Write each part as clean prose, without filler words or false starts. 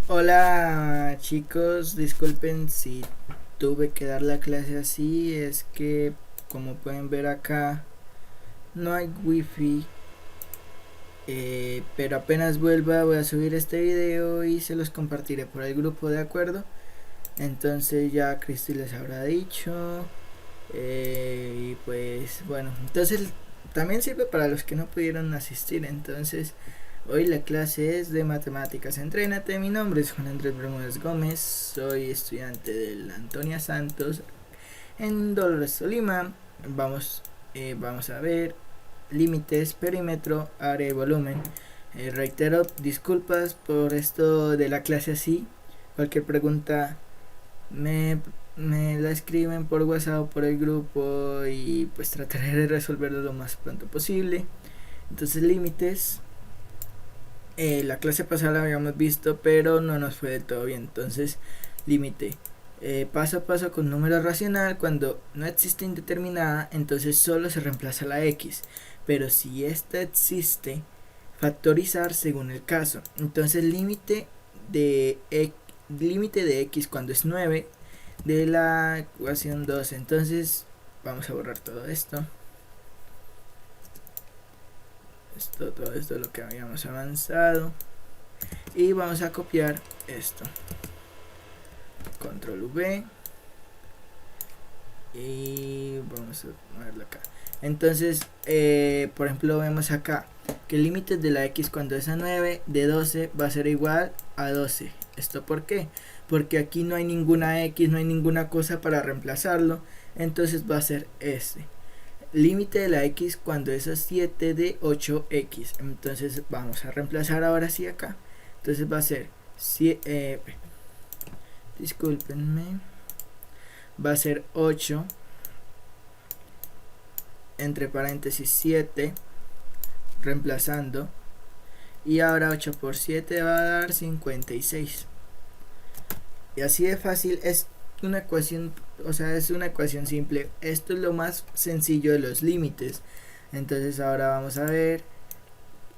Hola chicos, disculpen si tuve que dar la clase así, es que como pueden ver acá no hay wifi, pero apenas vuelva voy a subir este video y se los compartiré por el grupo, ¿de acuerdo? Entonces ya Cristi les habrá dicho, y pues bueno, entonces también sirve para los que no pudieron asistir. Entonces hoy la clase es de matemáticas. Entrénate. Mi nombre es Juan Andrés Bermúdez Gómez, soy estudiante de la Antonia Santos en Dolores, Tolima. Vamos a ver límites, perímetro, área y volumen. Reitero disculpas por esto de la clase así. Cualquier pregunta me, me la escriben por WhatsApp o por el grupo y pues trataré de resolverlo lo más pronto posible. Entonces límites, la clase pasada la habíamos visto, pero no nos fue del todo bien. Entonces, límite. Paso a paso con número racional. Cuando no existe indeterminada, entonces solo se reemplaza la x. Pero si esta existe, factorizar según el caso. Entonces, límite de x cuando es 9 de la ecuación 2. Entonces, vamos a borrar todo esto. Todo esto es lo que habíamos avanzado. Y vamos a copiar esto. Control V. Y vamos a moverlo acá. Entonces, por ejemplo, vemos acá que el límite de la x cuando es a 9 de 12 va a ser igual a 12. ¿Esto por qué? Porque aquí no hay ninguna x, no hay ninguna cosa para reemplazarlo. Entonces va a ser este. Límite de la x cuando es a 7 de 8x. Entonces vamos a reemplazar ahora sí acá. Entonces va a ser, discúlpenme, va a ser 8 entre paréntesis 7, reemplazando, y ahora 8 por 7 va a dar 56. Y así de fácil, es una ecuación, o sea, es una ecuación simple. Esto es lo más sencillo de los límites. Entonces ahora vamos a ver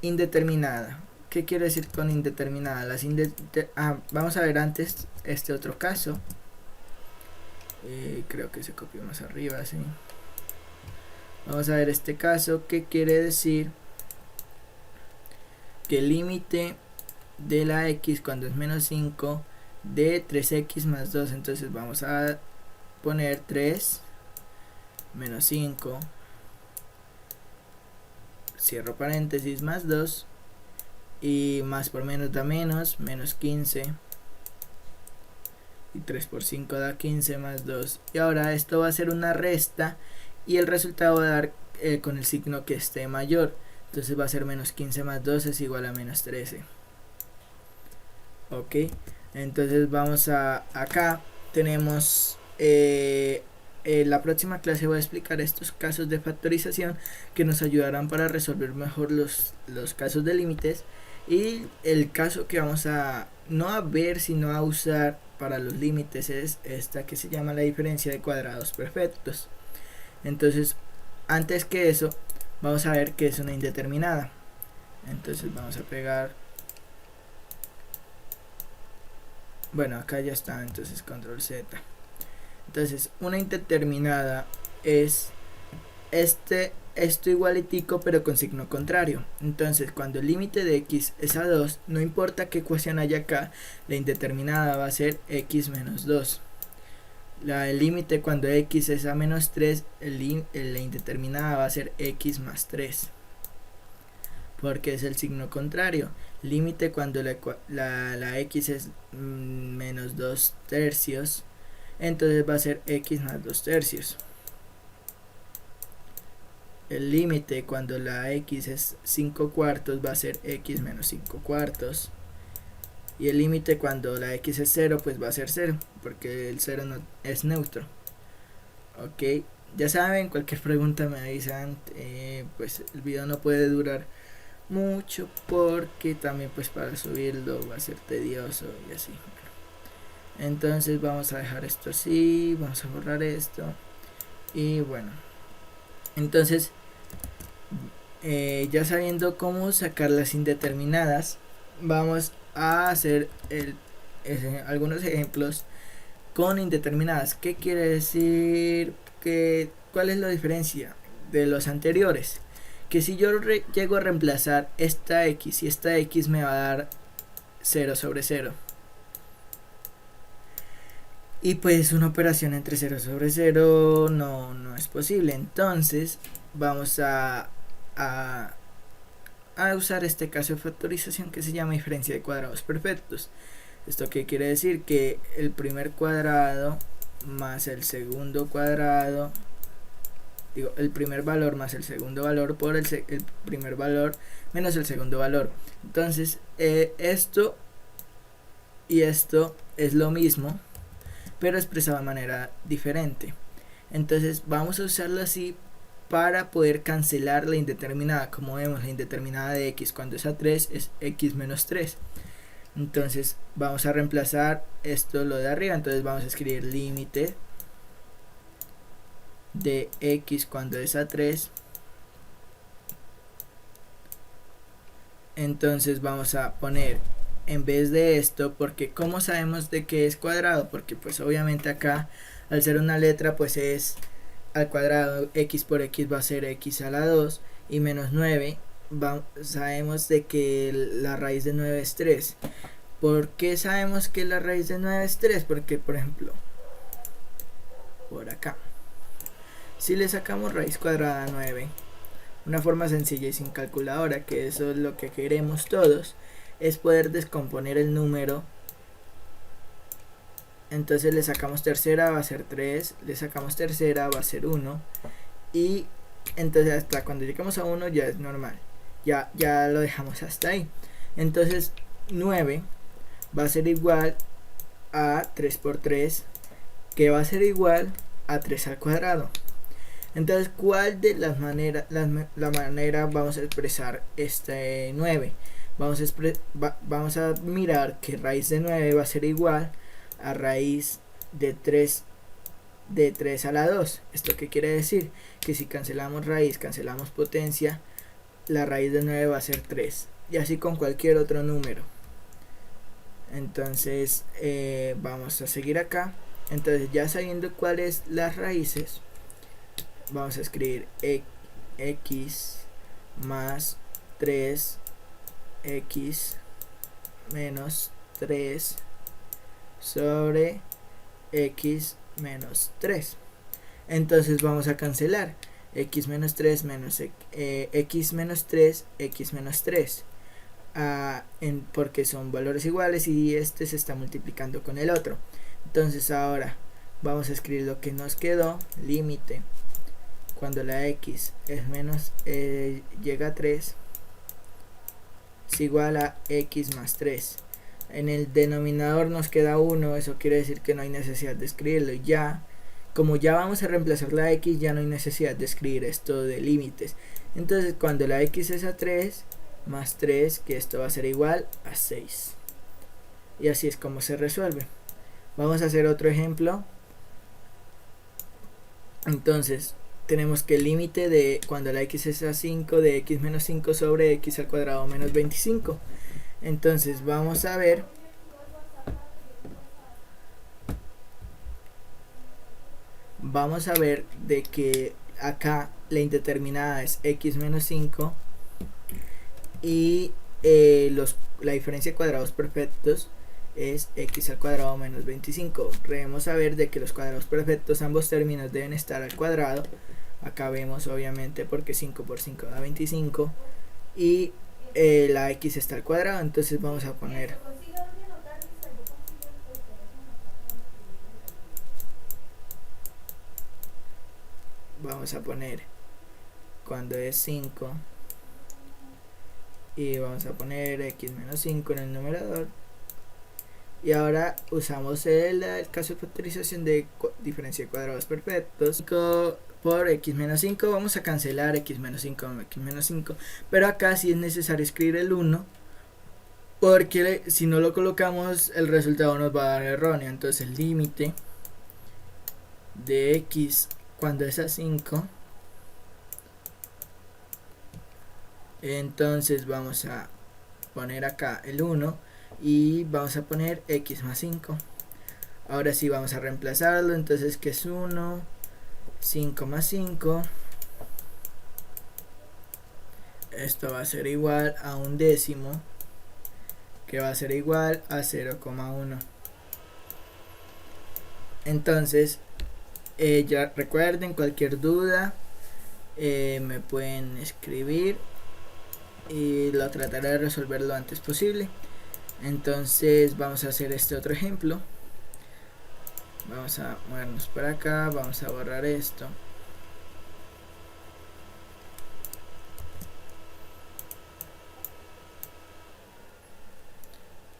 indeterminada. ¿Qué quiere decir con indeterminada? Vamos a ver antes este otro caso. Creo que se copió más arriba, sí. Vamos a ver este caso, que quiere decir que el límite de la x cuando es menos 5 de 3x más 2. Entonces vamos a poner 3 menos 5, cierro paréntesis, más 2, y más por menos da menos, menos 15, y 3 por 5 da 15 más 2. Y ahora esto va a ser una resta y el resultado va a dar con el signo que esté mayor. Entonces va a ser menos 15 más 2 es igual a menos 13. Ok, entonces vamos a acá. Tenemos la próxima clase voy a explicar estos casos de factorización que nos ayudarán para resolver mejor los casos de límites. Y el caso que vamos a no a ver sino a usar para los límites es esta que se llama la diferencia de cuadrados perfectos. Entonces, antes que eso, vamos a ver qué es una indeterminada. Entonces vamos a pegar, bueno, acá ya está, entonces control Z. Entonces una indeterminada es esto igualitico pero con signo contrario. Entonces cuando el límite de x es a 2, no importa qué ecuación haya acá, la indeterminada va a ser x menos 2. El límite cuando x es a menos 3, la indeterminada va a ser x más 3, porque es el signo contrario. Límite cuando la x es menos 2 tercios, entonces va a ser x más 2 tercios. El límite cuando la x es 5 cuartos va a ser x menos 5 cuartos. Y el límite cuando la x es 0 pues va a ser 0, porque el 0 no es neutro. Ok, ya saben, cualquier pregunta me avisan. Pues el video no puede durar mucho porque también pues para subirlo va a ser tedioso y así. Entonces vamos a dejar esto así, vamos a borrar esto. Y bueno, entonces ya sabiendo cómo sacar las indeterminadas, vamos a hacer algunos ejemplos con indeterminadas. ¿Qué quiere decir? ¿Cuál es la diferencia de los anteriores? Que si yo llego a reemplazar esta x y esta x, me va a dar 0 sobre 0. Y pues una operación entre 0 sobre 0 no es posible. Entonces vamos a usar este caso de factorización que se llama diferencia de cuadrados perfectos. ¿Esto qué quiere decir? Que el primer cuadrado más el segundo cuadrado, digo, el primer valor más el segundo valor por el primer valor menos el segundo valor. Entonces esto y esto es lo mismo, pero expresado de manera diferente. Entonces vamos a usarlo así para poder cancelar la indeterminada. Como vemos, la indeterminada de x cuando es a 3 es x menos 3. Entonces vamos a reemplazar esto, lo de arriba. Entonces vamos a escribir límite de x cuando es a 3. Entonces vamos a poner en vez de esto, porque ¿cómo sabemos de que es cuadrado? Porque pues obviamente acá, al ser una letra, pues es al cuadrado. X por x va a ser x a la 2 y menos 9. Sabemos de que la raíz de 9 es 3. ¿Por qué sabemos que la raíz de 9 es 3? Porque, por ejemplo, por acá, si le sacamos raíz cuadrada a 9, una forma sencilla y sin calculadora, que eso es lo que queremos todos, es poder descomponer el número. Entonces le sacamos tercera, va a ser 3, le sacamos tercera, va a ser 1, y entonces hasta cuando lleguemos a 1 ya es normal, ya lo dejamos hasta ahí. Entonces 9 va a ser igual a 3 por 3, que va a ser igual a 3 al cuadrado. Entonces, ¿cuál de las maneras, la manera vamos a expresar este 9? Vamos a mirar que raíz de 9 va a ser igual a raíz de 3 a la 2. ¿Esto qué quiere decir? Que si cancelamos raíz, cancelamos potencia, la raíz de 9 va a ser 3. Y así con cualquier otro número. Entonces vamos a seguir acá. Entonces, ya sabiendo cuáles las raíces, vamos a escribir x más 3x menos 3 sobre x menos 3. Entonces vamos a cancelar x menos 3 menos x menos 3, x menos 3, porque son valores iguales y este se está multiplicando con el otro. Entonces ahora vamos a escribir lo que nos quedó. Límite cuando la x es menos llega a 3 es igual a x más 3. En el denominador nos queda 1, eso quiere decir que no hay necesidad de escribirlo. Ya, como ya vamos a reemplazar la x, ya no hay necesidad de escribir esto de límites. Entonces cuando la x es a 3 más 3, que esto va a ser igual a 6. Y así es como se resuelve. Vamos a hacer otro ejemplo. Entonces tenemos que el límite de cuando la x es a 5 de x menos 5 sobre x al cuadrado menos 25. Entonces vamos a ver de que acá la indeterminada es x menos 5 y la diferencia de cuadrados perfectos es x al cuadrado menos 25. Debemos saber de que los cuadrados perfectos, ambos términos deben estar al cuadrado. Acá vemos obviamente porque 5 por 5 da 25 y la x está al cuadrado. Entonces vamos a poner cuando es 5 y vamos a poner x menos 5 en el numerador. Y ahora usamos el caso de factorización de diferencia de cuadrados perfectos. 5 por x menos 5, vamos a cancelar x menos 5 con x menos 5, pero acá sí es necesario escribir el 1, porque si no lo colocamos el resultado nos va a dar erróneo. Entonces el límite de x cuando es a 5, entonces vamos a poner acá el 1, y vamos a poner x más 5. Ahora sí vamos a reemplazarlo, entonces que es 1, 5 más 5, esto va a ser igual a un décimo, que va a ser igual a 0,1. Entonces ya recuerden, cualquier duda me pueden escribir y lo trataré de resolver lo antes posible. Entonces vamos a hacer este otro ejemplo. Vamos a movernos para acá, vamos a borrar esto.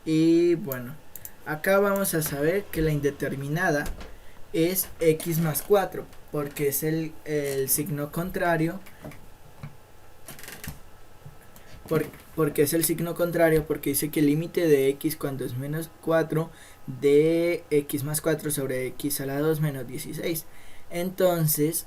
Y bueno, acá vamos a saber que la indeterminada es x más 4, porque es el signo contrario. Porque es el signo contrario, porque dice que el límite de x cuando es menos 4 de x más 4 sobre x a la 2 menos 16. Entonces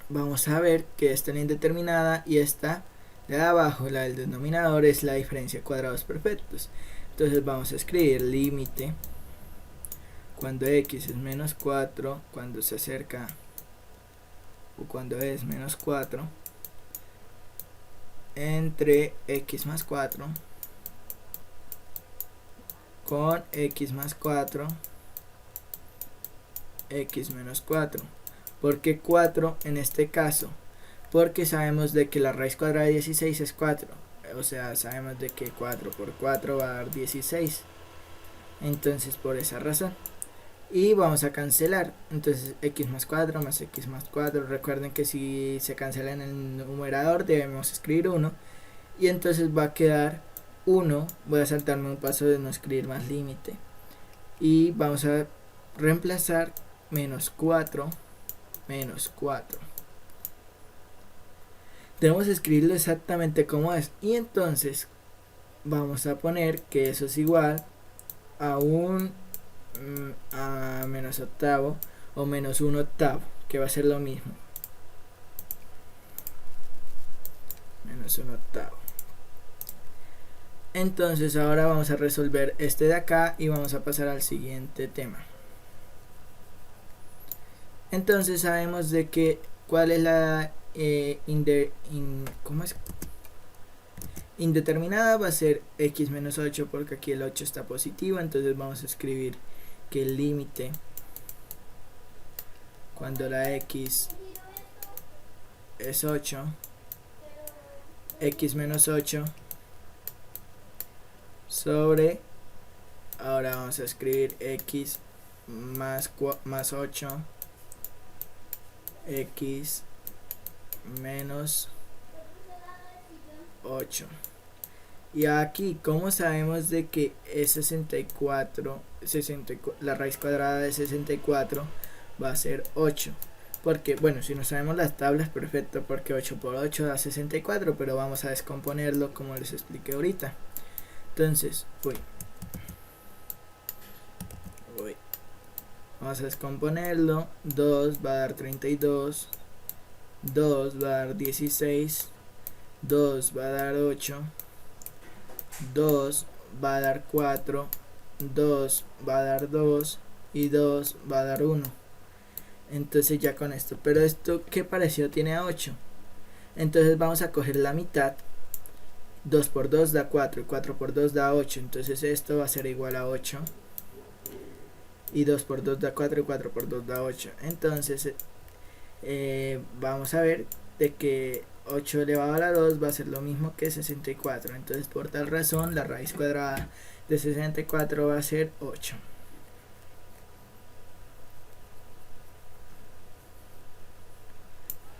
vamos a ver que esta es la indeterminada y esta de abajo, la del denominador, es la diferencia de cuadrados perfectos. Entonces vamos a escribir límite cuando x es menos 4, cuando se acerca o cuando es menos 4, entre x más 4 con x más 4, x menos 4. ¿Por qué 4 en este caso? Porque sabemos de que la raíz cuadrada de 16 es 4. O sea, sabemos de que 4 por 4 va a dar 16. Entonces por esa razón. Y vamos a cancelar. Entonces x más 4 más x más 4. Recuerden que si se cancela en el numerador debemos escribir 1. Y entonces va a quedar 1. Voy a saltarme un paso de no escribir más límite. Y vamos a reemplazar menos 4. Menos 4. Debemos escribirlo exactamente como es. Y entonces vamos a poner que eso es igual a a menos octavo o menos 1 octavo, que va a ser lo mismo. Menos 1 octavo. Entonces ahora vamos a resolver este de acá y vamos a pasar al siguiente tema. Entonces sabemos de que cuál es la ¿cómo es? Indeterminada va a ser x menos 8, porque aquí el 8 está positivo. Entonces vamos a escribir que el límite cuando la x es 8, x menos 8 sobre, ahora vamos a escribir x más 8, x menos 8. Y aquí, ¿cómo sabemos de que es 64, la raíz cuadrada de 64 va a ser 8? Porque, bueno, si no sabemos las tablas, perfecto, porque 8 por 8 da 64, pero vamos a descomponerlo como les expliqué ahorita. Entonces, vamos a descomponerlo. 2 va a dar 32, 2 va a dar 16, 2 va a dar 8, 2 va a dar 4, 2 va a dar 2 y 2 va a dar 1. Entonces ya con esto, pero esto ¿qué parecido tiene a 8? Entonces vamos a coger la mitad. 2 por 2 da 4 y 4 por 2 da 8. Entonces esto va a ser igual a 8. Y 2 por 2 da 4 y 4 por 2 da 8. Entonces vamos a ver de que 8 elevado a la 2 va a ser lo mismo que 64. Entonces por tal razón la raíz cuadrada de 64 va a ser 8.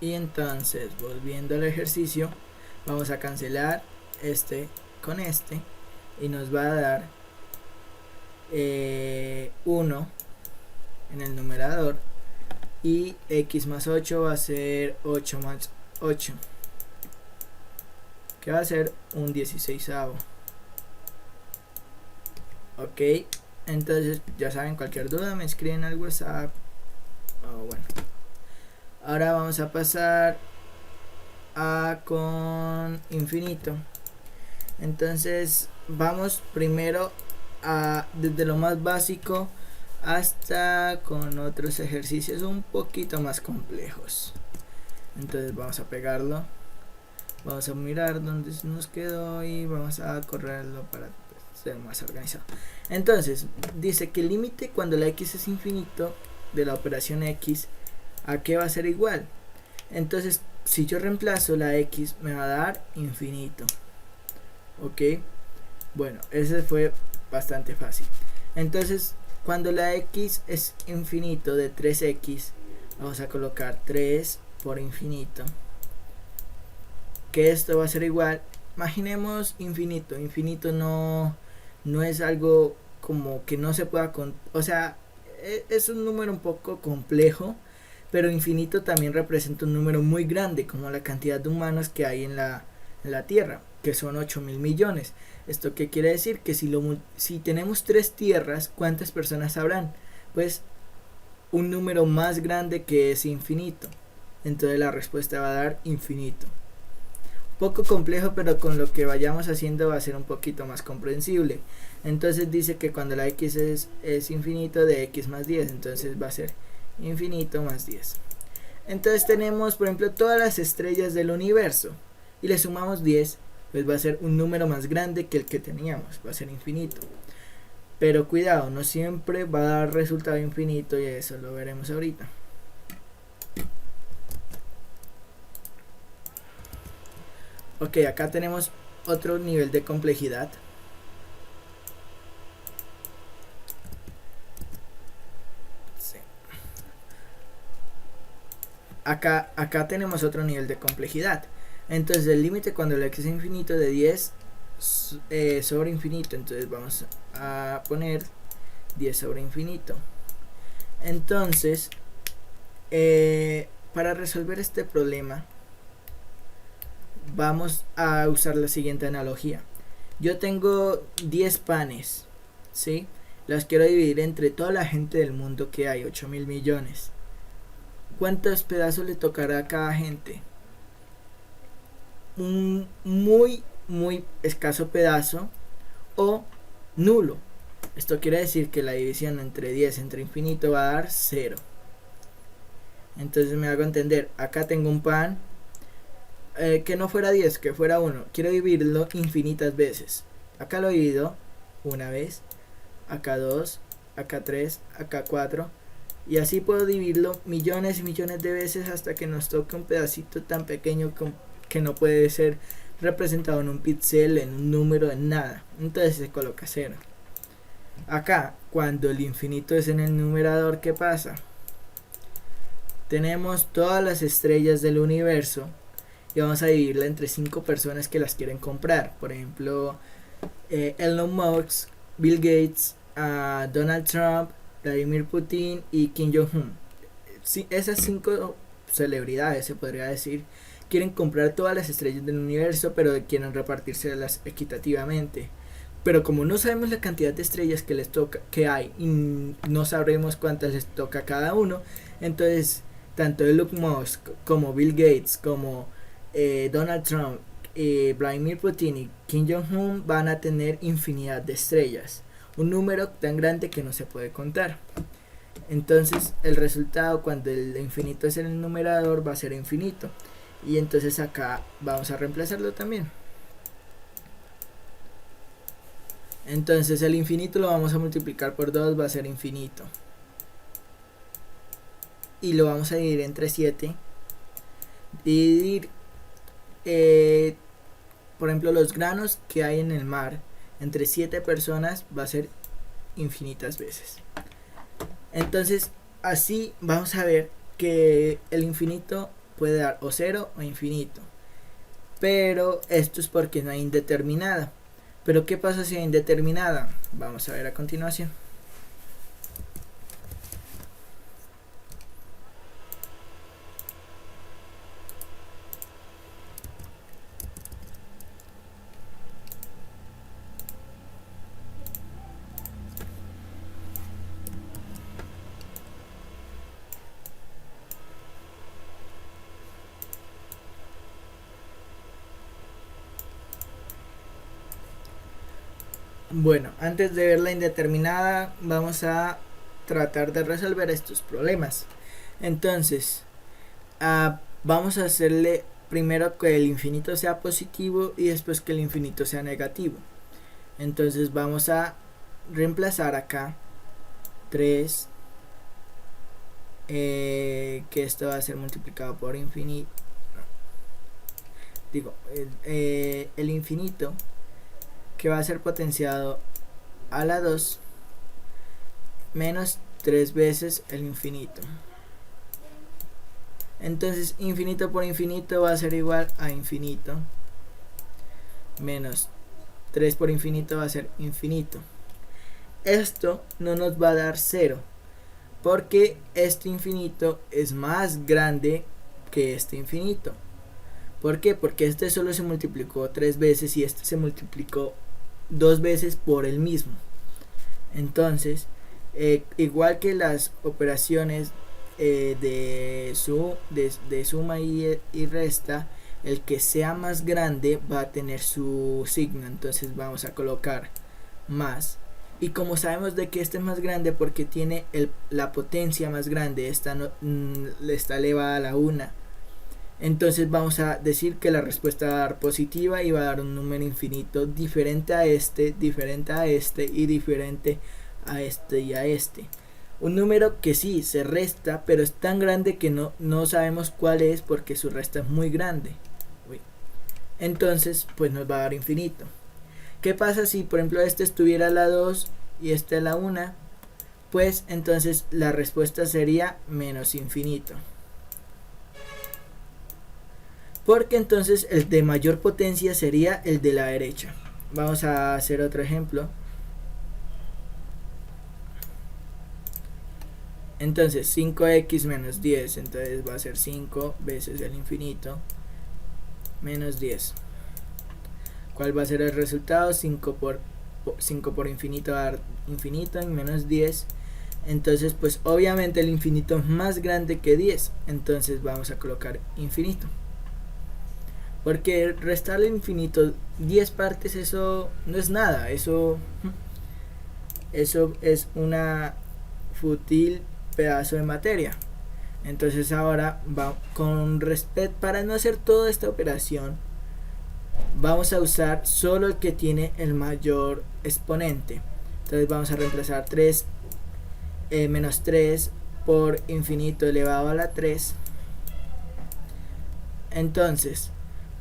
Y entonces, volviendo al ejercicio, vamos a cancelar este con este y nos va a dar 1 en el numerador, y x más 8 va a ser 8 más 8, que va a ser un 16avo. Ok, entonces ya saben, cualquier duda me escriben al WhatsApp. Bueno, ahora vamos a pasar a con infinito. Entonces vamos primero desde lo más básico hasta con otros ejercicios un poquito más complejos. Entonces vamos a pegarlo, vamos a mirar dónde nos quedó y vamos a correrlo para ser más organizado. Entonces dice que el límite cuando la x es infinito de la operación x, ¿a qué va a ser igual? Entonces si yo reemplazo la x me va a dar infinito. Ok, bueno, ese fue bastante fácil. Entonces cuando la x es infinito de 3x, vamos a colocar 3 por infinito, que esto va a ser igual. Imaginemos infinito. Infinito no es algo como que no se pueda o sea, es un número un poco complejo, pero infinito también representa un número muy grande, como la cantidad de humanos que hay en la Tierra, que son 8.000 millones. ¿Esto qué quiere decir? Que si tenemos 3 tierras, ¿cuántas personas habrán? Pues un número más grande que es infinito. Entonces la respuesta va a dar infinito. Poco complejo, pero con lo que vayamos haciendo va a ser un poquito más comprensible. Entonces dice que cuando la x es infinito de x más 10, entonces va a ser infinito más 10. Entonces tenemos, por ejemplo, todas las estrellas del universo y le sumamos 10, pues va a ser un número más grande que el que teníamos, va a ser infinito. Pero cuidado, no siempre va a dar resultado infinito y eso lo veremos ahorita. Ok, acá tenemos otro nivel de complejidad. Sí. Acá tenemos otro nivel de complejidad. Entonces el límite cuando el x es infinito de 10 sobre infinito. Entonces vamos a poner 10 sobre infinito. Entonces, para resolver este problema, vamos a usar la siguiente analogía. Yo tengo 10 panes, ¿sí? Los quiero dividir entre toda la gente del mundo que hay, 8.000 millones. ¿Cuántos pedazos le tocará a cada gente? Un muy escaso pedazo o nulo. Esto quiere decir que la división entre 10 entre infinito va a dar 0. Entonces me hago entender, acá tengo un pan, que no fuera 10, que fuera 1. Quiero dividirlo infinitas veces. Acá lo divido una vez, acá 2, acá 3, acá 4. Y así puedo dividirlo millones y millones de veces hasta que nos toque un pedacito tan pequeño que no puede ser representado en un píxel, en un número, en nada. Entonces se coloca 0. Acá, cuando el infinito es en el numerador, ¿qué pasa? Tenemos todas las estrellas del universo y vamos a dividirla entre 5 personas que las quieren comprar. Por ejemplo, Elon Musk, Bill Gates, Donald Trump, Vladimir Putin y Kim Jong-un. Sí, esas 5 celebridades, se podría decir, quieren comprar todas las estrellas del universo, pero quieren repartírselas equitativamente. Pero como no sabemos la cantidad de estrellas que les toca, que hay, y no sabremos cuántas les toca a cada uno, entonces tanto Elon Musk como Bill Gates como Donald Trump, Vladimir Putin y Kim Jong-un van a tener infinidad de estrellas, un número tan grande que no se puede contar. Entonces el resultado cuando el infinito es en el numerador va a ser infinito, y entonces acá vamos a reemplazarlo también. Entonces el infinito lo vamos a multiplicar por 2, va a ser infinito. Y lo vamos a dividir entre 7. Dividir, por ejemplo, los granos que hay en el mar entre 7 personas va a ser infinitas veces. Entonces así vamos a ver que el infinito puede dar o 0 o infinito. Pero esto es porque no hay indeterminada. Pero ¿qué pasa si hay indeterminada? Vamos a ver a continuación. Bueno, antes de ver la indeterminada, vamos a tratar de resolver estos problemas. Entonces, vamos a hacerle primero que el infinito sea positivo y después que el infinito sea negativo. Entonces vamos a reemplazar acá 3, que esto va a ser multiplicado por infinito. Digo, el infinito que va a ser potenciado a la 2 menos 3 veces el infinito. Entonces infinito por infinito va a ser igual a infinito menos 3 por infinito va a ser infinito. Esto no nos va a dar 0 porque este infinito es más grande que este infinito. ¿Por qué? Porque este solo se multiplicó 3 veces y este se multiplicó 2 veces por el mismo. Entonces, igual que las operaciones de suma y resta, el que sea más grande va a tener su signo. Entonces vamos a colocar más. Y como sabemos de que este es más grande porque tiene la potencia más grande, esta está elevada a la 1. Entonces vamos a decir que la respuesta va a dar positiva y va a dar un número infinito diferente a este y diferente a este y a este. Un número que sí se resta, pero es tan grande que no sabemos cuál es porque su resta es muy grande. Entonces pues nos va a dar infinito. ¿Qué pasa si por ejemplo este estuviera a la 2 y este a la 1? Pues entonces la respuesta sería menos infinito. Porque entonces el de mayor potencia sería el de la derecha. Vamos a hacer otro ejemplo. Entonces 5x menos 10, entonces va a ser 5 veces el infinito menos 10. ¿Cuál va a ser el resultado? 5 por infinito va a dar infinito y menos 10. Entonces pues obviamente el infinito es más grande que 10. Entonces vamos a colocar infinito. Porque restarle infinito 10 partes, eso no es nada. Eso es una fútil pedazo de materia. Entonces ahora con respecto, para no hacer toda esta operación, vamos a usar solo el que tiene el mayor exponente. Entonces vamos a reemplazar 3 menos 3 por infinito elevado a la 3. Entonces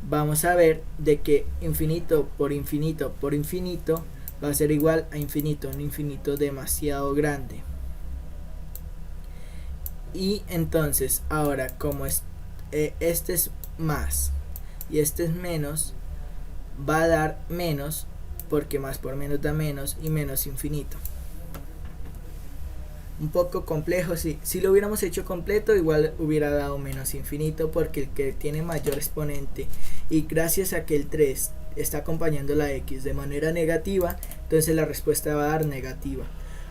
vamos a ver de que infinito por infinito por infinito va a ser igual a infinito, un infinito demasiado grande. Y entonces ahora como este es más y este es menos, va a dar menos porque más por menos da menos y menos infinito. Un poco complejo, sí. Si lo hubiéramos hecho completo igual hubiera dado menos infinito porque el que tiene mayor exponente y gracias a que el 3 está acompañando la x de manera negativa, entonces la respuesta va a dar negativa.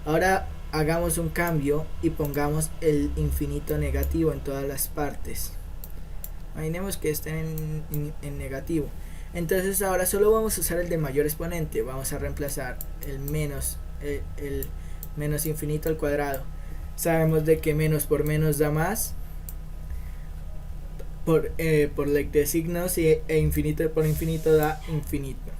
Ahora hagamos un cambio y pongamos el infinito negativo en todas las partes. Imaginemos que estén en negativo. Entonces ahora solo vamos a usar el de mayor exponente. Vamos a reemplazar el menos infinito al cuadrado. Sabemos de que menos por menos da más por ley de signos e infinito por infinito da infinito.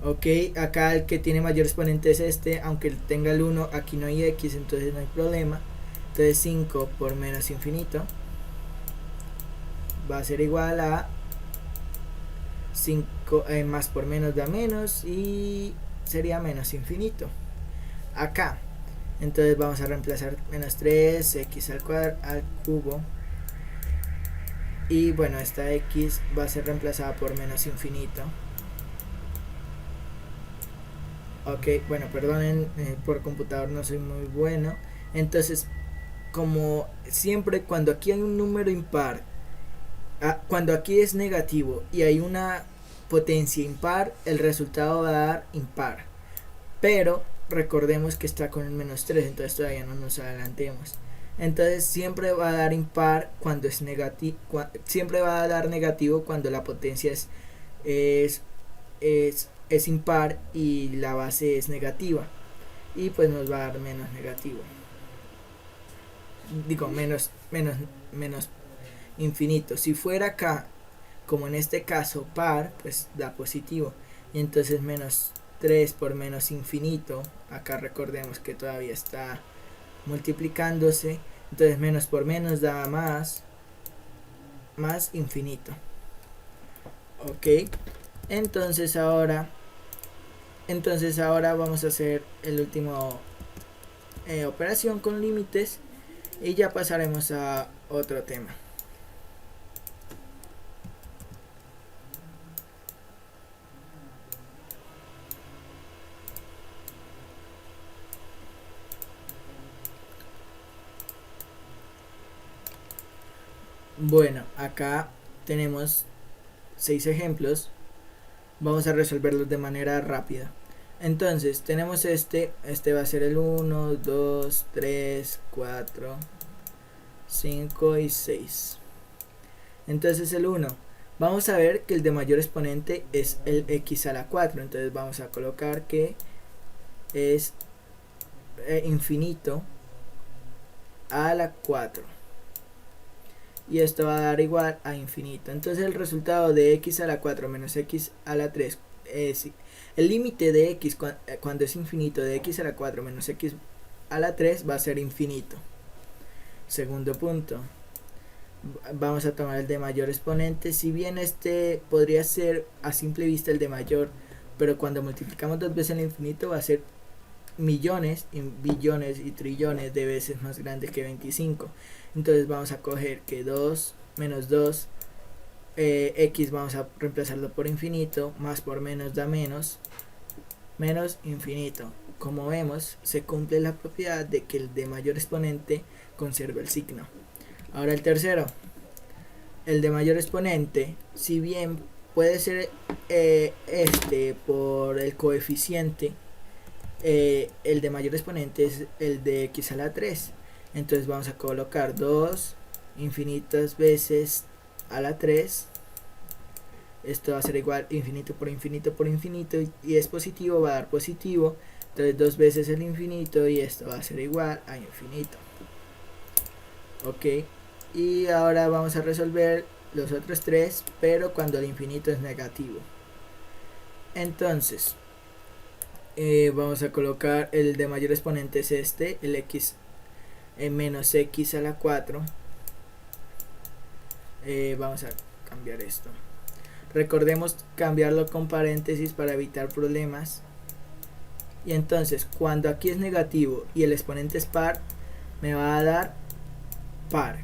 Ok, acá el que tiene mayor exponente es este, aunque tenga el 1, aquí no hay x, entonces no hay problema. Entonces 5 por menos infinito va a ser igual a 5 más por menos da menos y sería menos infinito. Acá entonces vamos a reemplazar menos 3x al cubo y bueno, esta x va a ser reemplazada por menos infinito. Ok, bueno, perdonen, por computador no soy muy bueno. Entonces, como siempre cuando aquí hay un número impar, cuando aquí es negativo y hay una potencia impar, el resultado va a dar impar. Pero recordemos que está con el menos 3, entonces todavía no nos adelantemos. Entonces siempre va a dar impar cuando es negativo, siempre va a dar negativo cuando la potencia es es impar y la base es negativa, y pues nos va a dar menos negativo, digo menos infinito. Si fuera acá, como en este caso par, pues da positivo, y entonces menos 3 por menos infinito, acá recordemos que todavía está multiplicándose, entonces menos por menos da más infinito. Ok, entonces ahora vamos a hacer el último operación con límites, y ya pasaremos a otro tema. Bueno, acá tenemos 6 ejemplos. Vamos a resolverlos de manera rápida. Entonces tenemos este va a ser el 1, 2, 3, 4, 5 y 6. Entonces el 1, vamos a ver que el de mayor exponente es el x a la 4, entonces vamos a colocar que es infinito a la 4, y esto va a dar igual a infinito. Entonces el resultado de x a la 4 menos x a la 3 es el límite de x cuando es infinito, de x a la 4 menos x a la 3 va a ser infinito. Segundo punto, vamos a tomar el de mayor exponente. Si bien este podría ser a simple vista el de mayor, pero cuando multiplicamos dos veces el infinito va a ser millones, billones y trillones de veces más grande que 25. Entonces vamos a coger que 2 menos 2, x vamos a reemplazarlo por infinito, más por menos da menos infinito. Como vemos, se cumple la propiedad de que el de mayor exponente conserva el signo. Ahora el tercero, el de mayor exponente, si bien puede ser por el coeficiente, el de mayor exponente es el de x a la 3. Entonces vamos a colocar 2 infinitas veces a la 3. Esto va a ser igual infinito por infinito por infinito, y es positivo, va a dar positivo. Entonces 2 veces el infinito, y esto va a ser igual a infinito. Ok, y ahora vamos a resolver los otros 3, pero cuando el infinito es negativo. Entonces vamos a colocar el de mayor exponente es este, el x menos x a la 4. Vamos a cambiar esto. Recordemos cambiarlo con paréntesis para evitar problemas. Y entonces cuando aquí es negativo y el exponente es par, me va a dar par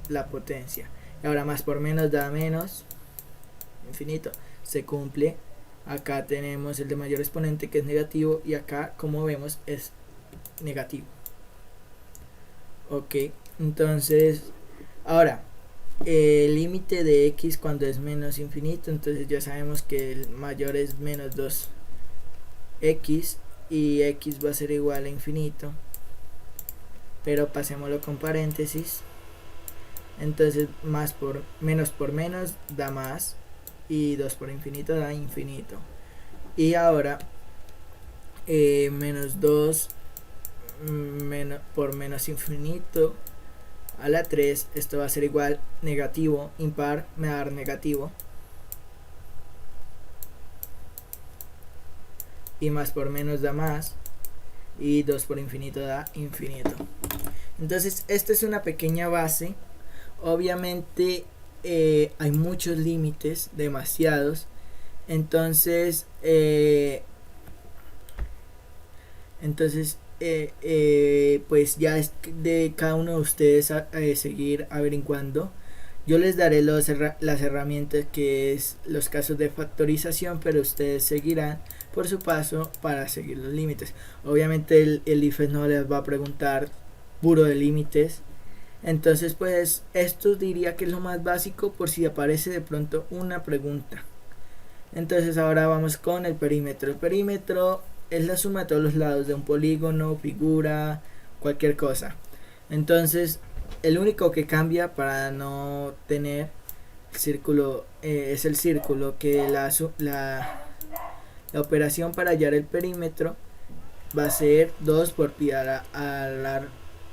la potencia. Y ahora más por menos da menos infinito. Se cumple. Acá tenemos el de mayor exponente que es negativo, y acá, como vemos, es negativo. Ok, entonces ahora el límite de x cuando es menos infinito, entonces ya sabemos que el mayor es menos 2x, y x va a ser igual a infinito, pero pasémoslo con paréntesis. Entonces menos por menos da más, y 2 por infinito da infinito. Y ahora menos 2 por menos infinito a la 3, esto va a ser igual negativo, impar me va a dar negativo, y más por menos da más, y 2 por infinito da infinito. Entonces esta es una pequeña base. Obviamente hay muchos límites, demasiados. Entonces pues ya es de cada uno de ustedes seguir averiguando. Yo les daré las herramientas, que es los casos de factorización, pero ustedes seguirán por su paso para seguir los límites. Obviamente el IFES no les va a preguntar puro de límites. Entonces pues esto diría que es lo más básico, por si aparece de pronto una pregunta. Entonces ahora vamos con el perímetro. El perímetro es la suma de todos los lados de un polígono, figura, cualquier cosa. Entonces el único que cambia para no tener círculo es el círculo, que La operación para hallar el perímetro va a ser 2 por pi a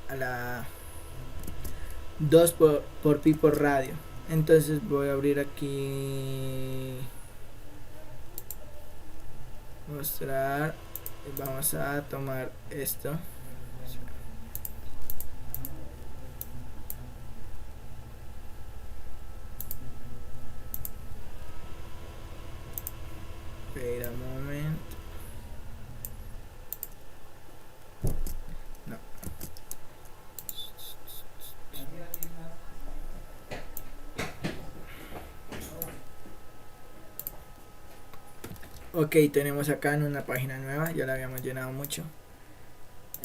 la 2 por pi por radio. Entonces voy a abrir aquí, mostrar, vamos a tomar esto, espera un momento, no. Ok, tenemos acá en una página nueva, ya la habíamos llenado mucho.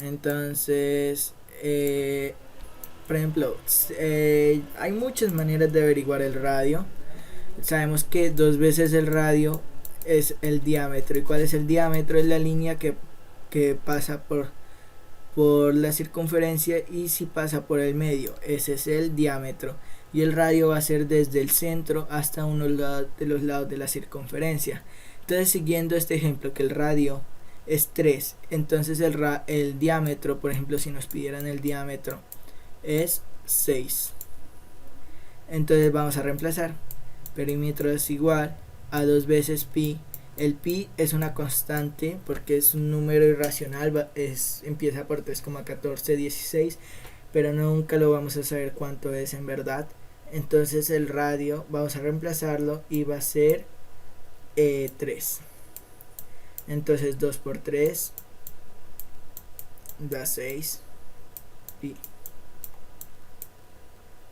Entonces, por ejemplo, hay muchas maneras de averiguar el radio. Sabemos que 2 veces el radio es el diámetro. ¿Y cuál es el diámetro? Es la línea que pasa por la circunferencia, y si pasa por el medio, ese es el diámetro. Y el radio va a ser desde el centro hasta uno de los lados de la circunferencia. Entonces, siguiendo este ejemplo, que el radio es 3, entonces el diámetro, por ejemplo, si nos pidieran el diámetro, es 6. Entonces vamos a reemplazar. Perímetro es igual a 2 veces pi. El pi es una constante porque es un número irracional, empieza por 3,1416, pero nunca lo vamos a saber cuánto es en verdad. Entonces el radio vamos a reemplazarlo y va a ser 3. Entonces 2 por 3 da 6 pi.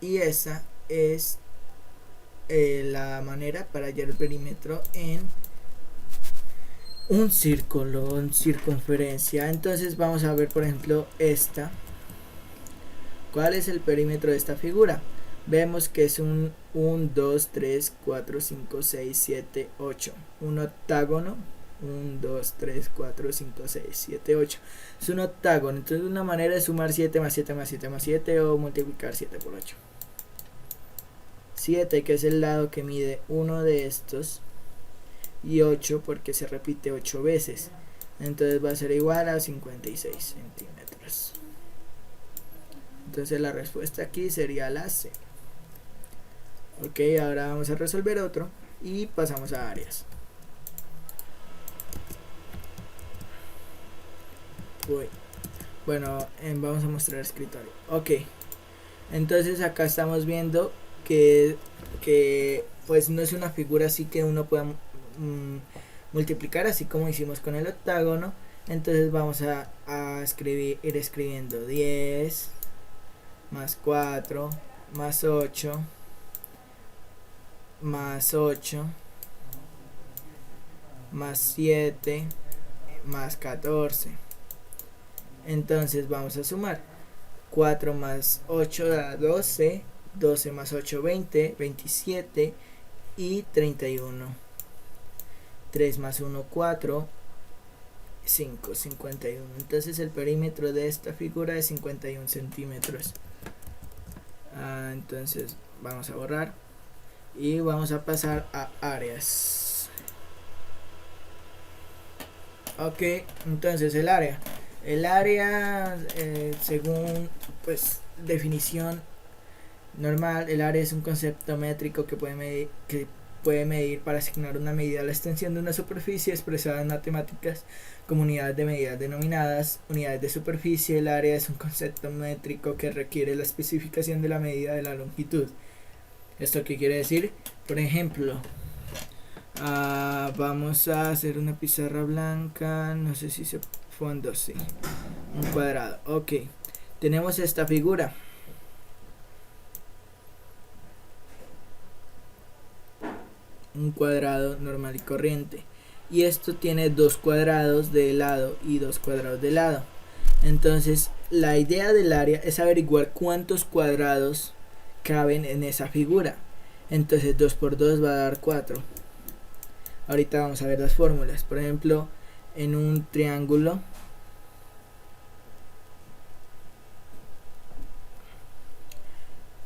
Y esa es la manera para hallar el perímetro en un círculo, en circunferencia. Entonces vamos a ver, por ejemplo, esta. ¿Cuál es el perímetro de esta figura? Vemos que es un 1, 2, 3, 4, 5, 6, 7, 8. Un octágono. 1, 2, 3, 4, 5, 6, 7, 8. Es un octágono. Entonces una manera de sumar 7 más 7 más 7 más 7 o multiplicar 7 por 8. 7, que es el lado que mide uno de estos, y 8 porque se repite 8 veces. Entonces va a ser igual a 56 centímetros. Entonces la respuesta aquí sería la C. Ok, ahora vamos a resolver otro y pasamos a áreas. Bueno, vamos a mostrar escritorio. Ok, entonces acá estamos viendo que pues no es una figura así que uno pueda multiplicar así como hicimos con el octágono. Entonces vamos a ir escribiendo 10 más 4 más 8 más 8 más 7 más 14. Entonces vamos a sumar. 4 más 8 da 12, 12 más 8 20, 27 y 31. 3 más 1 4, 5, 51. Entonces el perímetro de esta figura es 51 centímetros. Entonces vamos a borrar y vamos a pasar a áreas. Ok, entonces el área según pues definición normal, el área es un concepto métrico que puede medir para asignar una medida a la extensión de una superficie expresada en matemáticas como unidades de medida denominadas unidades de superficie. El área es un concepto métrico que requiere la especificación de la medida de la longitud. ¿Esto qué quiere decir? Por ejemplo, vamos a hacer una pizarra blanca, no sé si se fondo, sí, un cuadrado. Ok, tenemos esta figura. Un cuadrado normal y corriente, y esto tiene 2 cuadrados de lado y 2 cuadrados de lado. Entonces la idea del área es averiguar cuántos cuadrados caben en esa figura. Entonces 2 por 2 va a dar 4. Ahorita vamos a ver las fórmulas. Por ejemplo, en un triángulo,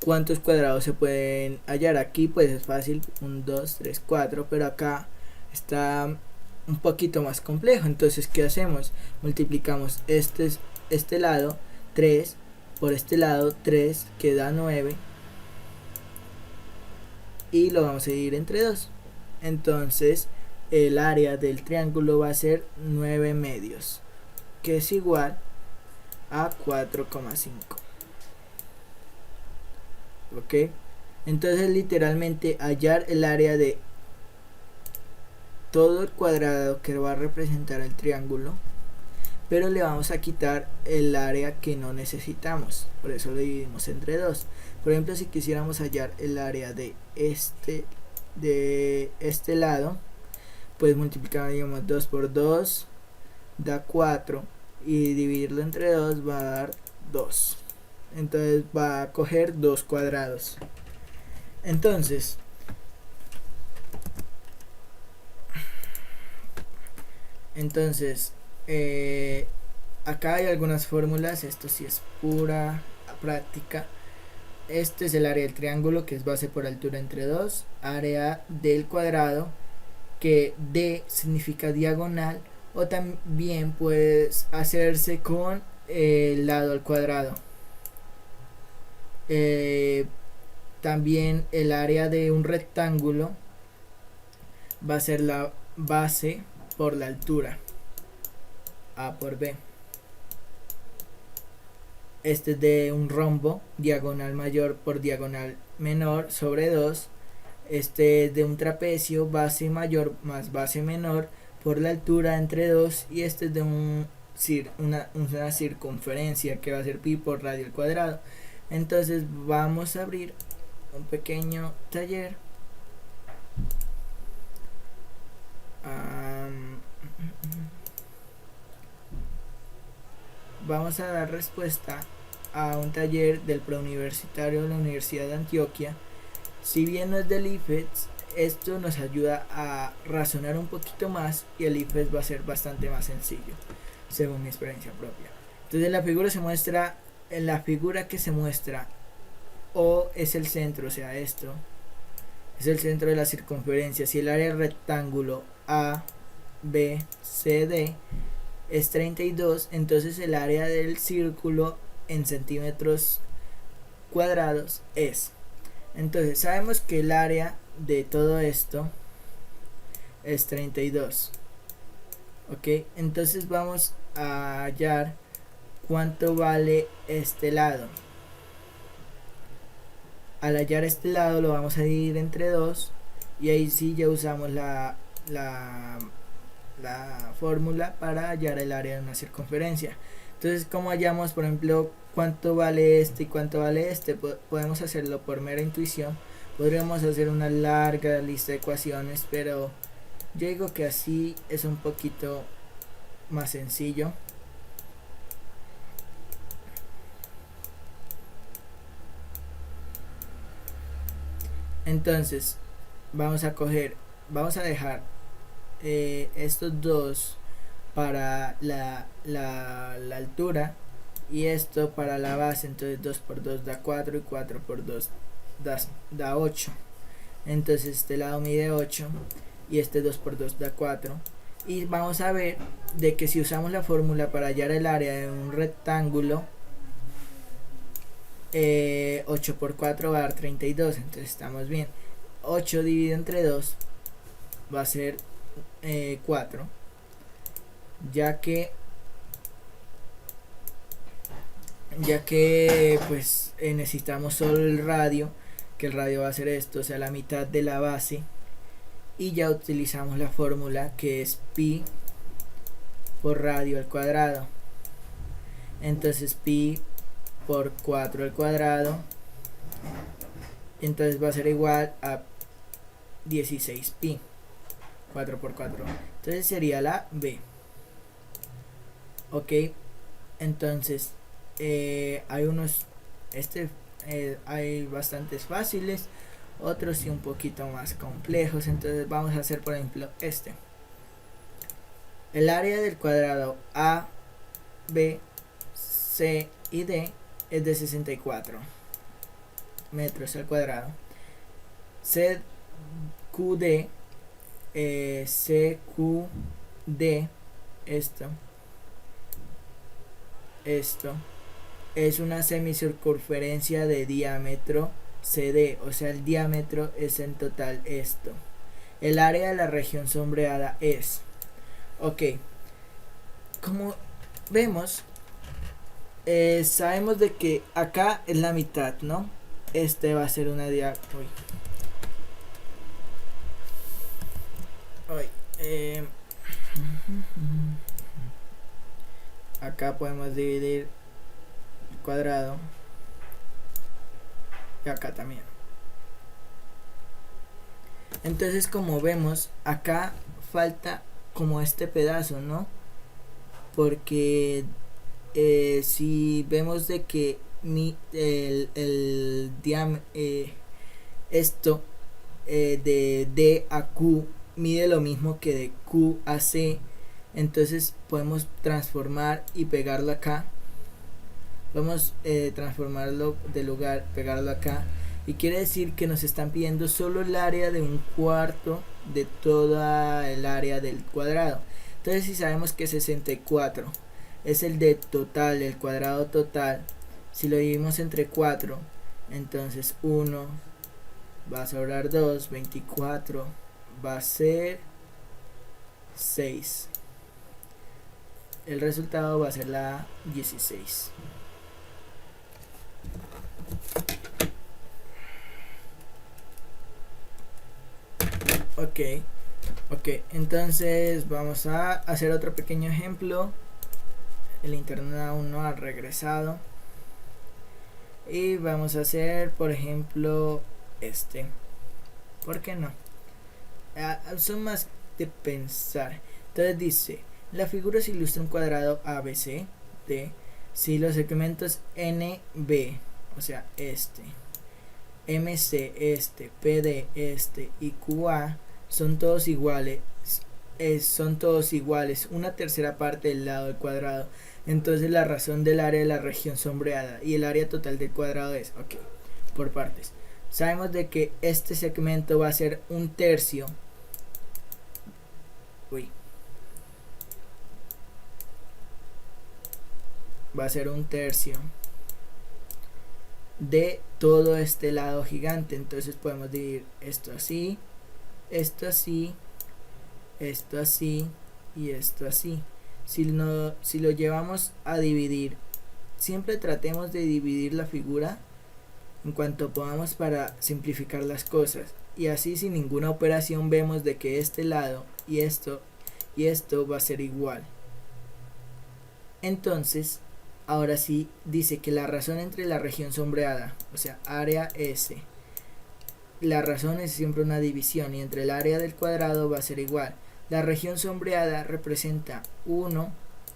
¿cuántos cuadrados se pueden hallar? Aquí pues es fácil, 1, 2, 3, 4, pero acá está un poquito más complejo. Entonces, ¿qué hacemos? Multiplicamos este lado 3 por este lado 3, que da 9, y lo vamos a dividir entre 2. Entonces el área del triángulo va a ser 9 medios, que es igual a 4,5. ¿Ok? Entonces literalmente hallar el área de todo el cuadrado que va a representar el triángulo, pero le vamos a quitar el área que no necesitamos, por eso lo dividimos entre 2. Por ejemplo, si quisiéramos hallar el área de este lado, pues multiplicaríamos 2 por 2 da 4, y dividirlo entre 2 va a dar 2. Entonces va a coger 2 cuadrados. Entonces acá hay algunas fórmulas. Esto sí es pura práctica. Este es el área del triángulo, que es base por altura entre 2. Área del cuadrado, que D significa diagonal, o también puede hacerse con el lado al cuadrado. También el área de un rectángulo va a ser la base por la altura, A por B. Este es de un rombo, diagonal mayor por diagonal menor sobre 2. Este es de un trapecio, base mayor más base menor por la altura entre 2. Y este es de una circunferencia, que va a ser pi por radio al cuadrado. Entonces vamos a abrir un pequeño taller. Vamos a dar respuesta a un taller del preuniversitario de la Universidad de Antioquia. Si bien no es del IFES, esto nos ayuda a razonar un poquito más, y el IFES va a ser bastante más sencillo, según mi experiencia propia. Entonces la figura que se muestra, O es el centro, o sea, esto es el centro de la circunferencia. Si el área del rectángulo A, B, C, D es 32, entonces el área del círculo en centímetros cuadrados es. Entonces sabemos que el área de todo esto es 32. Ok, entonces vamos a hallar cuánto vale este lado. Al hallar este lado lo vamos a dividir entre 2, y ahí sí ya usamos la fórmula para hallar el área de una circunferencia. Entonces, ¿cómo hallamos, por ejemplo, cuánto vale este y cuánto vale este? Podemos hacerlo por mera intuición. Podríamos hacer una larga lista de ecuaciones, pero yo digo que así es un poquito más sencillo. Entonces vamos a dejar estos dos para la altura, y esto para la base. Entonces 2 por 2 da 4, y 4 por 2 da 8. Entonces este lado mide 8, y este 2 por 2 da 4. Y vamos a ver de que si usamos la fórmula para hallar el área de un rectángulo, 8 por 4 va a dar 32. Entonces estamos bien. 8 dividido entre 2 va a ser 4, ya que pues necesitamos solo el radio, que el radio va a ser esto, o sea, la mitad de la base, y ya utilizamos la fórmula, que es pi por radio al cuadrado. Entonces pi por 4 al cuadrado, entonces va a ser igual a 16 pi. 4 por 4, entonces sería la B. Ok, entonces hay bastantes fáciles, otros sí un poquito más complejos. Entonces vamos a hacer, por ejemplo, el área del cuadrado A, B, C y D es de 64 metros al cuadrado. CQD CQD, esto es una semicircunferencia de diámetro CD, o sea el diámetro es en total esto. El área de la región sombreada es, ok, como vemos, sabemos de que acá es la mitad, ¿no? Este va a ser una acá podemos dividir el cuadrado y acá también. Entonces, como vemos, acá falta como este pedazo, ¿no? Porque si vemos de que el diámetro, esto de D a Q mide lo mismo que de Q a C, entonces podemos transformar y pegarlo acá. Vamos a transformarlo de lugar, pegarlo acá, y quiere decir que nos están pidiendo solo el área de un cuarto de toda el área del cuadrado. Entonces, si sabemos que 64 es el de total, el cuadrado total, si lo dividimos entre 4, entonces 1 va a sobrar 2, 24 va a ser 6. El resultado va a ser la 16. Ok, entonces vamos a hacer otro pequeño ejemplo. El internet aún no ha regresado. Y vamos a hacer, por ejemplo, este. ¿Por qué no? Son más de pensar. Entonces dice, la figura se ilustra un cuadrado ABC de si los segmentos NB, o sea, este, MC, este, PD, este y QA son todos iguales, una tercera parte del lado del cuadrado. Entonces la razón del área de la región sombreada y el área total del cuadrado es, ok, por partes. Sabemos de que este segmento va a ser un tercio. Va a ser un tercio de todo este lado gigante. Entonces podemos dividir esto así, esto así, esto así y esto así. Si lo llevamos a dividir, siempre tratemos de dividir la figura en cuanto podamos para simplificar las cosas, y así sin ninguna operación vemos de que este lado y esto va a ser igual. Entonces ahora sí dice que la razón entre la región sombreada, o sea área S, la razón es siempre una división, y entre el área del cuadrado va a ser igual. La región sombreada representa 1,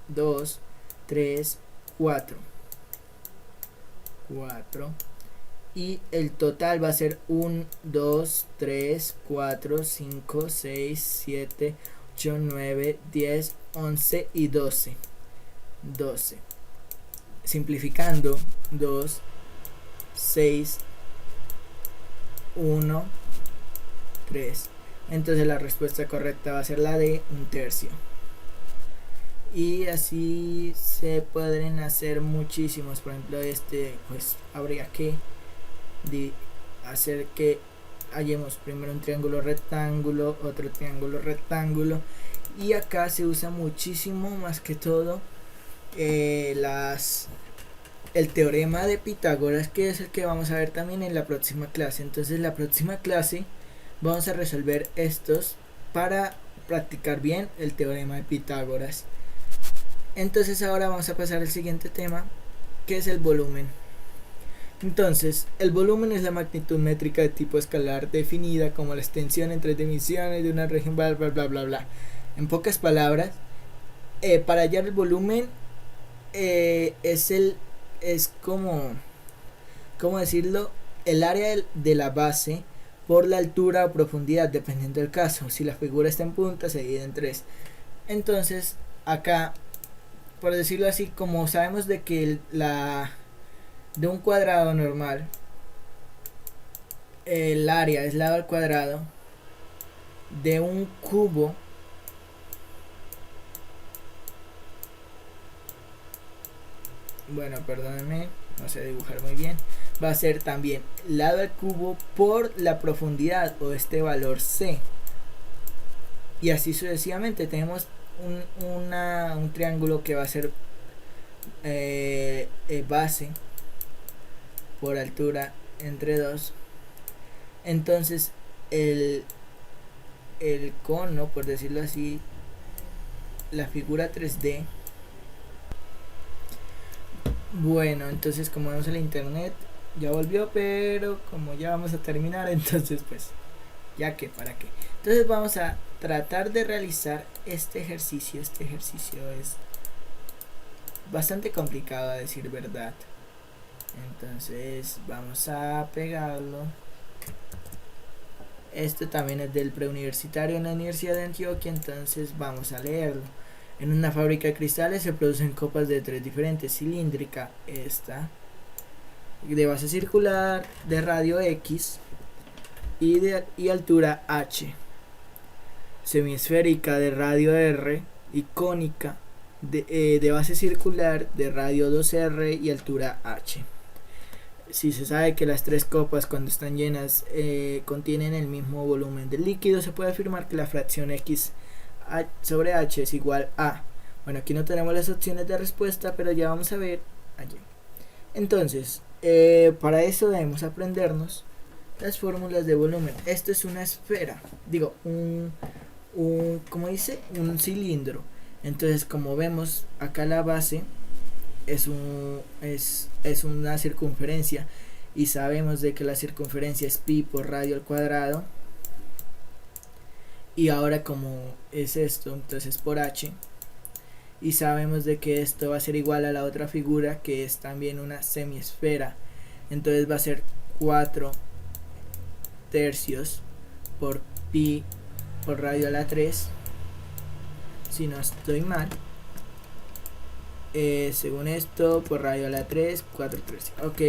2, 3, 4, y el total va a ser 1, 2, 3, 4, 5, 6, 7, 8, 9, 10, 11 y 12. Simplificando, 2, 6, 1, 3. Entonces la respuesta correcta va a ser la de un tercio. Y así se pueden hacer muchísimos. Por ejemplo, pues habría que hacer que hallemos primero un triángulo rectángulo, otro triángulo rectángulo, y acá se usa muchísimo, más que todo, el teorema de Pitágoras, que es el que vamos a ver también en la próxima clase. Entonces en la próxima clase vamos a resolver estos para practicar bien el teorema de Pitágoras. Entonces ahora vamos a pasar al siguiente tema, que es el volumen. Entonces, el volumen es la magnitud métrica de tipo escalar definida como la extensión en 3 dimensiones de una región, bla bla bla bla bla. En pocas palabras, para hallar el volumen es como, ¿cómo decirlo? El área de la base por la altura o profundidad, dependiendo del caso. Si la figura está en punta, se divide en 3. Entonces, acá, por decirlo así, como sabemos de que de un cuadrado normal, el área es lado al cuadrado, de un cubo bueno, perdónenme, no sé dibujar muy bien, va a ser también lado al cubo por la profundidad o este valor C. Y así sucesivamente tenemos un triángulo que va a ser base por altura entre 2. Entonces el, el cono, por decirlo así, la figura 3D. Bueno, entonces como vemos el internet ya volvió, pero como ya vamos a terminar, entonces pues ya que para qué. Entonces vamos a tratar de realizar este ejercicio. Este ejercicio es bastante complicado a decir verdad. Entonces vamos a pegarlo. Esto también es del preuniversitario en la Universidad de Antioquia, entonces vamos a leerlo. En una fábrica de cristales se producen copas de 3 diferentes: cilíndrica, esta, de base circular, de radio X y altura H, semiesférica de radio R y cónica de base circular de radio 2R y altura H. Si se sabe que las tres copas cuando están llenas contienen el mismo volumen del líquido, se puede afirmar que la fracción X sobre H es igual a... Bueno, aquí no tenemos las opciones de respuesta, pero ya vamos a ver allí. Entonces, para eso debemos aprendernos las fórmulas de volumen. Esto es una esfera, digo, ¿cómo dice? Un cilindro. Entonces, como vemos, acá la base es una circunferencia y sabemos de que la circunferencia es pi por radio al cuadrado, y ahora como es esto, entonces por h, y sabemos de que esto va a ser igual a la otra figura que es también una semiesfera, entonces va a ser 4 tercios por pi por radio a la 3, si no estoy mal. Según esto, por radio a la 3, 4 tercios. Ok,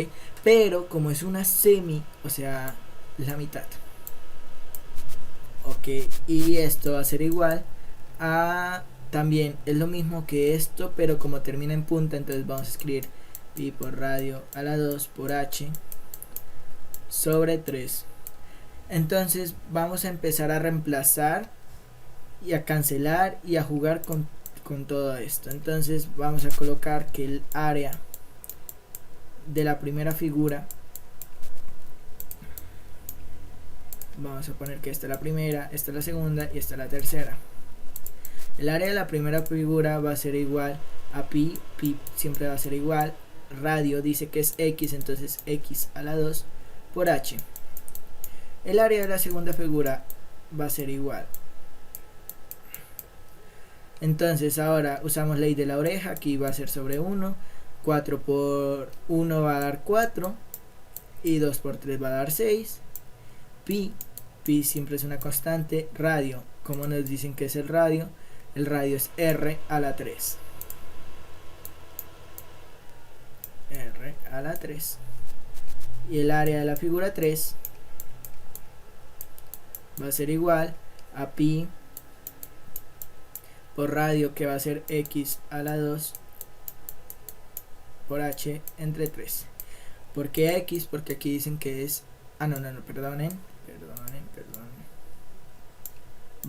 pero como es una semi, o sea, la mitad. Ok, y esto va a ser igual a... También es lo mismo que esto, pero como termina en punta, entonces vamos a escribir pi por radio a la 2 por h sobre 3. Entonces vamos a empezar a reemplazar y a cancelar y a jugar con todo esto. Entonces vamos a colocar que el área de la primera figura, vamos a poner que esta es la primera, esta es la segunda y esta es la tercera. El área de la primera figura va a ser igual a pi siempre va a ser igual, radio dice que es x, entonces x a la 2 por h. El área de la segunda figura va a ser igual. Entonces ahora usamos ley de la oreja, aquí va a ser sobre 1, 4 por 1 va a dar 4, y 2 por 3 va a dar 6, pi siempre es una constante, radio, como nos dicen que es el radio es r a la 3, r a la 3, y el área de la figura 3 va a ser igual a pi por radio, que va a ser x a la 2 por h entre 3. ¿Por qué x? Porque aquí dicen que es... perdonen.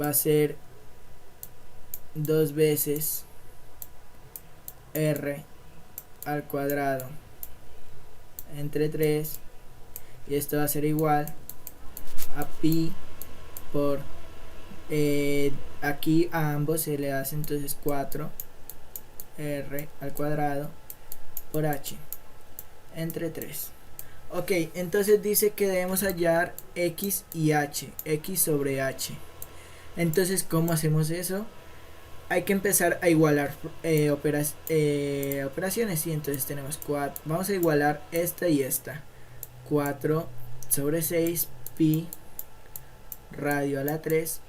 Va a ser 2 veces r al cuadrado entre 3, y esto va a ser igual a pi por... aquí a ambos se le hace entonces 4 r al cuadrado por h entre 3. Ok, entonces dice que debemos hallar x y h, x sobre h. Entonces, ¿cómo hacemos eso? Hay que empezar a igualar operaciones, y entonces tenemos 4, vamos a igualar esta y esta, 4 sobre 6 pi radio a la 3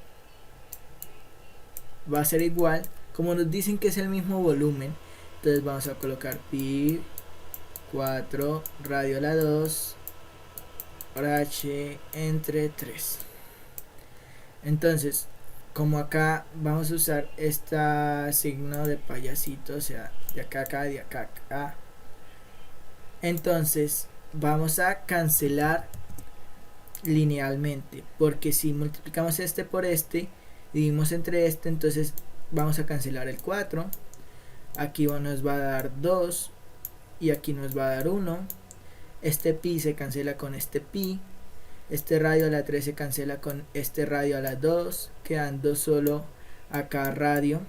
va a ser igual, como nos dicen que es el mismo volumen, entonces vamos a colocar pi 4 radio a la 2 por h entre 3. Entonces, como acá vamos a usar este signo de payasito, o sea, de acá a acá, de acá a acá, entonces vamos a cancelar linealmente, porque si multiplicamos este por este, dividimos entre este, entonces vamos a cancelar el 4, aquí nos va a dar 2 y aquí nos va a dar 1, este pi se cancela con este pi, este radio a la 3 se cancela con este radio a la 2, quedando solo acá radio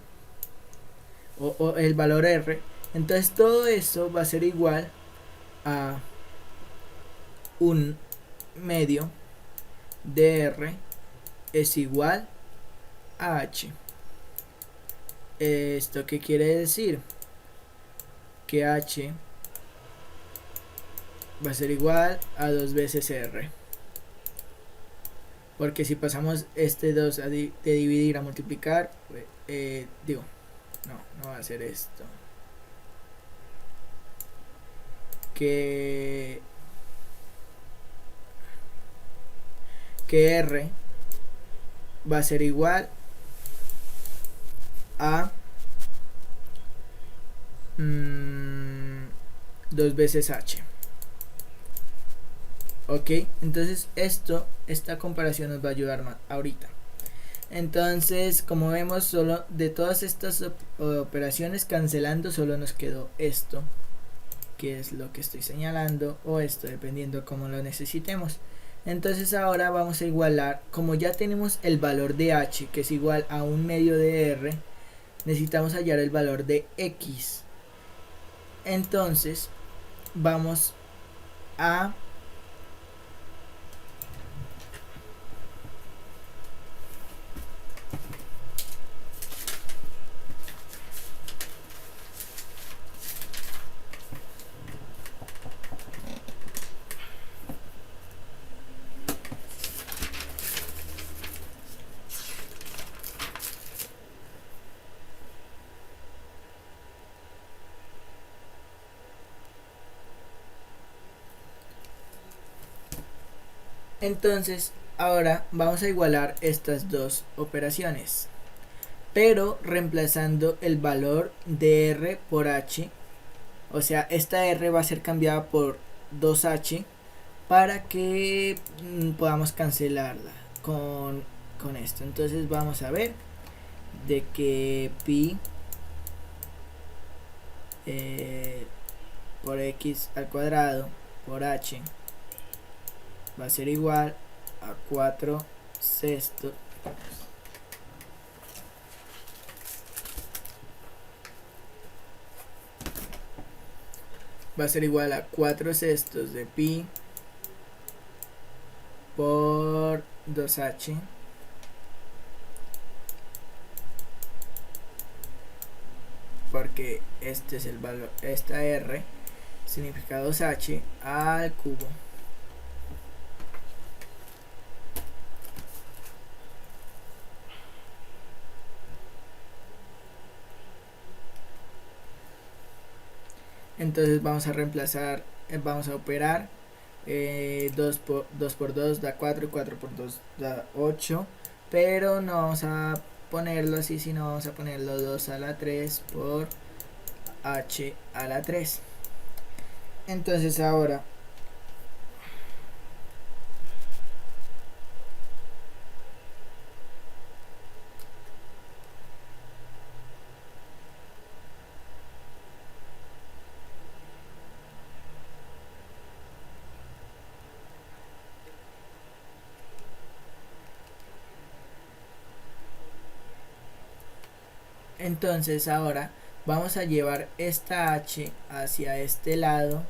o el valor r. Entonces todo eso va a ser igual a un medio de r es igual a h. ¿Esto qué quiere decir? Que h va a ser igual a 2 veces r. Porque si pasamos este 2 de dividir a multiplicar, pues, no va a ser esto. Que r va a ser igual a 2 veces h. Ok, entonces esta comparación nos va a ayudar más ahorita. Entonces, como vemos, solo de todas estas operaciones cancelando, solo nos quedó esto, que es lo que estoy señalando, o esto, dependiendo cómo lo necesitemos. Entonces ahora vamos a igualar, como ya tenemos el valor de h, que es igual a un medio de r, necesitamos hallar el valor de x. Entonces vamos a Entonces, ahora vamos a igualar estas dos operaciones, pero reemplazando el valor de r por h, o sea, esta r va a ser cambiada por 2h para que podamos cancelarla con esto. Entonces vamos a ver de que pi por x al cuadrado por h va a ser igual a 4 sextos va a ser igual a 4 sextos de pi por 2h porque este es el valor, esta r significa 2h al cubo. Entonces vamos a reemplazar, vamos a operar 2 por 2 da 4 y 4 por 2 da 8, pero no vamos a ponerlo así, sino vamos a ponerlo 2 a la 3 por h a la 3. Entonces ahora vamos a llevar esta h hacia este lado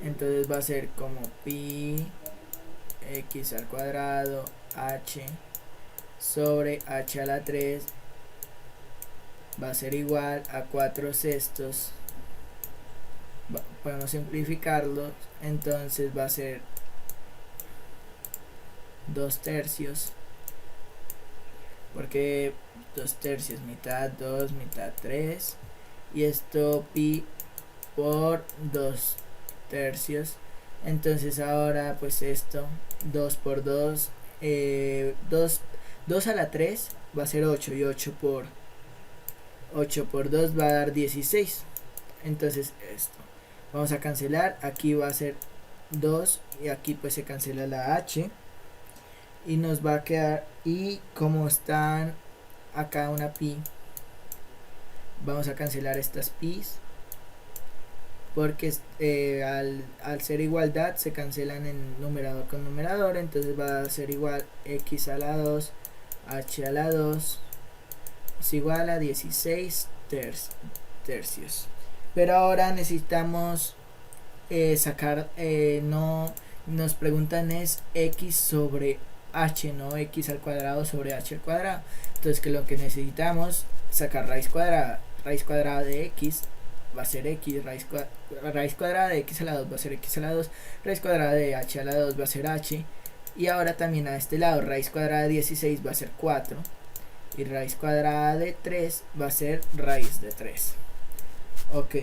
entonces va a ser como pi x al cuadrado h sobre h a la 3 va a ser igual a 4 sextos. Podemos simplificarlo, entonces va a ser 2 tercios porque 2/3, mitad 2, mitad 3, y esto pi por 2/3. Entonces ahora pues esto 2 por 2, 2 a la 3 va a ser 8, y 8 por 2 va a dar 16. Entonces esto vamos a cancelar, aquí va a ser 2 y aquí pues se cancela la h y nos va a quedar, y como están acá una pi, vamos a cancelar estas pi's porque al ser igualdad se cancelan en numerador con numerador. Entonces va a ser igual x a la 2 h a la 2 es igual a 16 tercios. Pero ahora necesitamos sacar, no nos preguntan es x sobre h, no x al cuadrado sobre h al cuadrado. Entonces que lo que necesitamos sacar raíz cuadrada de x va a ser x, raíz cuadrada de x a la 2 va a ser x a la 2, raíz cuadrada de h a la 2 va a ser h, y ahora también a este lado raíz cuadrada de 16 va a ser 4, y raíz cuadrada de 3 va a ser raíz de 3. Ok,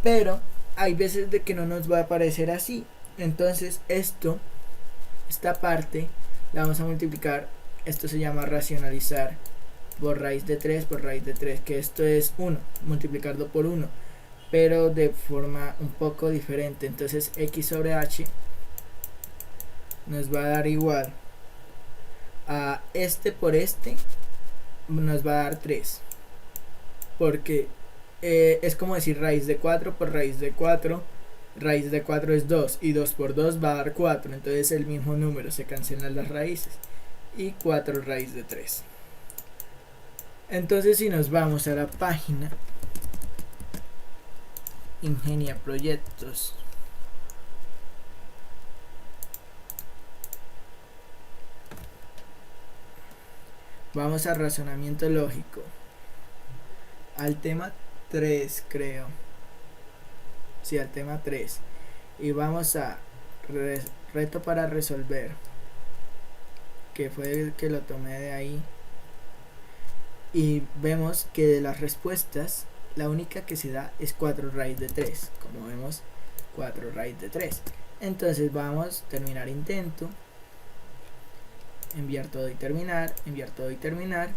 pero hay veces de que no nos va a aparecer así. Entonces esta parte la vamos a multiplicar. Esto se llama racionalizar por raíz de 3 por raíz de 3, que esto es 1, multiplicarlo por 1, pero de forma un poco diferente. Entonces x sobre h nos va a dar igual a este por este, nos va a dar 3, porque es como decir raíz de 4 por raíz de 4. Raíz de 4 es 2 y 2 por 2 va a dar 4, entonces el mismo número, se cancelan las raíces, y 4 raíz de 3. Entonces si nos vamos a la página Ingenia Proyectos, vamos a razonamiento lógico, al tema 3 creo, sí, al tema 3, y vamos a reto para resolver, que fue el que lo tomé de ahí, y vemos que de las respuestas la única que se da es 4 raíz de 3, como vemos 4 raíz de 3. Entonces vamos a terminar intento, enviar todo y terminar, enviar todo y terminar,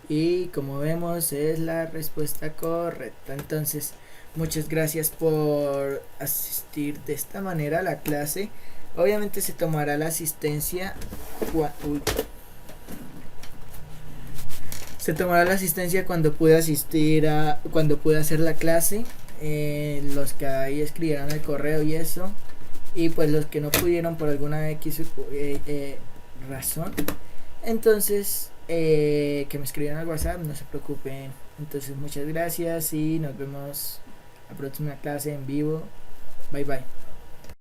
y como vemos es la respuesta correcta. Entonces muchas gracias por asistir de esta manera a la clase. Obviamente se tomará la asistencia cuando pueda asistir cuando pueda hacer la clase, los que ahí escribieron el correo y eso, y pues los que no pudieron por alguna X razón, entonces que me escriban al WhatsApp, no se preocupen. Entonces muchas gracias y nos vemos la próxima clase en vivo. Bye bye.